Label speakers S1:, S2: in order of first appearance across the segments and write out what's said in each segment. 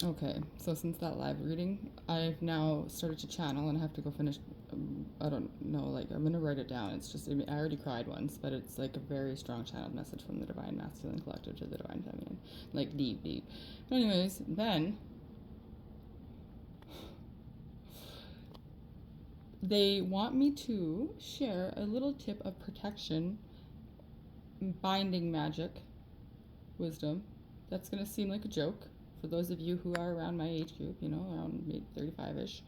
S1: Okay, so since that live reading, I've now started to channel and I have to go finish. I don't know, like, I'm gonna write it down. It's just, I mean, I already cried once, but it's like a very strong channeled message from the Divine Masculine Collective to the Divine Feminine. Like, deep, deep. But, anyways, then they want me to share a little tip of protection, binding magic, wisdom. That's gonna seem like a joke for those of you who are around my age group, you know, around maybe 35 ish,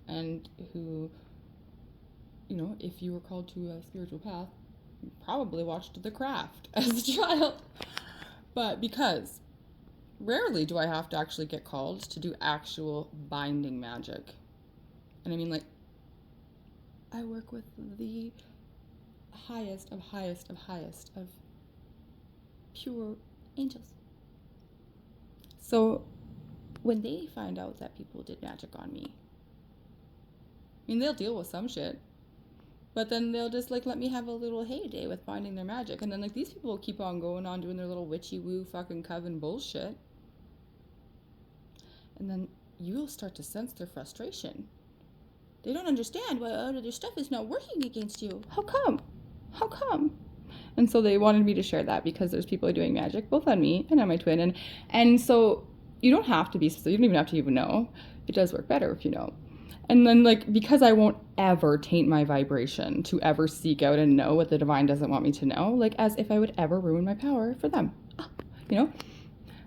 S1: and who, you know, if you were called to a spiritual path, you probably watched The Craft as a child. But because rarely do I have to actually get called to do actual binding magic. And I mean, like, I work with the highest of highest of highest of pure angels. So when they find out that people did magic on me, I mean, they'll deal with some shit, but then they'll just like let me have a little heyday with finding their magic. And then like these people will keep on going on doing their little witchy woo fucking coven bullshit. And then you'll start to sense their frustration. They don't understand why their stuff is not working against you. How come? How come? And so they wanted me to share that because there's people doing magic both on me and on my twin. And so you don't have to be specific. You don't even have to even know. It does work better if you know. And then, like, because I won't ever taint my vibration to ever seek out and know what the divine doesn't want me to know, like, as if I would ever ruin my power for them. You know?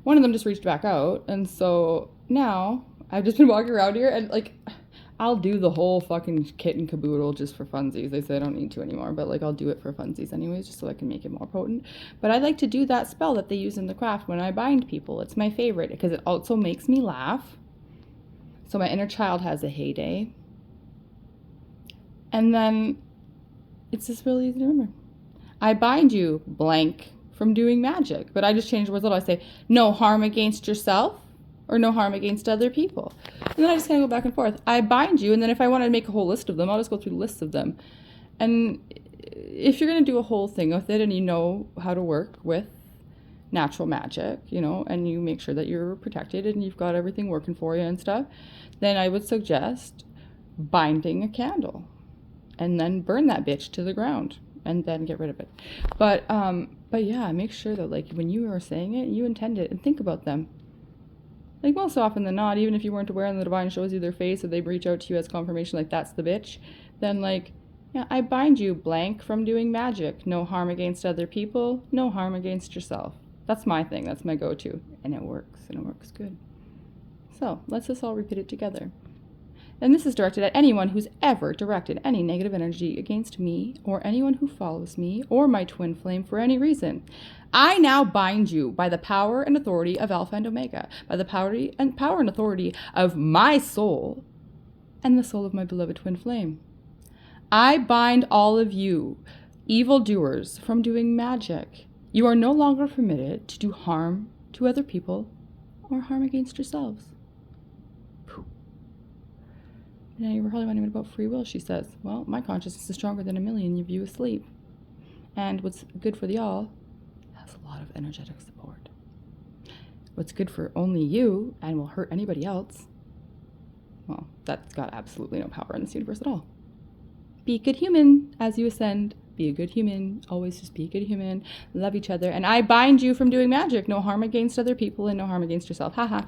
S1: One of them just reached back out. And so now I've just been walking around here and, like, I'll do the whole fucking kit and caboodle just for funsies. They say I don't need to anymore, but like I'll do it for funsies anyways, just so I can make it more potent. But I like to do that spell that they use in the craft when I bind people. It's my favorite because it also makes me laugh. So my inner child has a heyday. And then it's just really easy to remember. I bind you blank from doing magic, but I just change the words a little. I say no harm against yourself or no harm against other people. And then I just kind of go back and forth. I bind you, and then if I want to make a whole list of them, I'll just go through lists of them. And if you're going to do a whole thing with it and you know how to work with natural magic, you know, and you make sure that you're protected and you've got everything working for you and stuff, then I would suggest binding a candle and then burn that bitch to the ground and then get rid of it. But yeah, make sure that like when you are saying it, you intend it and think about them. Like most often than not, even if you weren't aware and the divine shows you their face or they reach out to you as confirmation like that's the bitch, then like, yeah, I bind you blank from doing magic. No harm against other people, no harm against yourself. That's my thing, that's my go-to. And it works good. So let's just all repeat it together. And this is directed at anyone who's ever directed any negative energy against me or anyone who follows me or my twin flame for any reason. I now bind you by the power and authority of Alpha and Omega, by the power and authority of my soul and the soul of my beloved twin flame. I bind all of you, evildoers, from doing magic. You are no longer permitted to do harm to other people or harm against yourselves. Now you were probably wondering about free will, she says. Well, my consciousness is stronger than a million of you asleep. And what's good for the all has a lot of energetic support. What's good for only you and will hurt anybody else, well, that's got absolutely no power in this universe at all. Be a good human as you ascend. Be a good human. Always just be a good human. Love each other. And I bind you from doing magic. No harm against other people and no harm against yourself. Haha.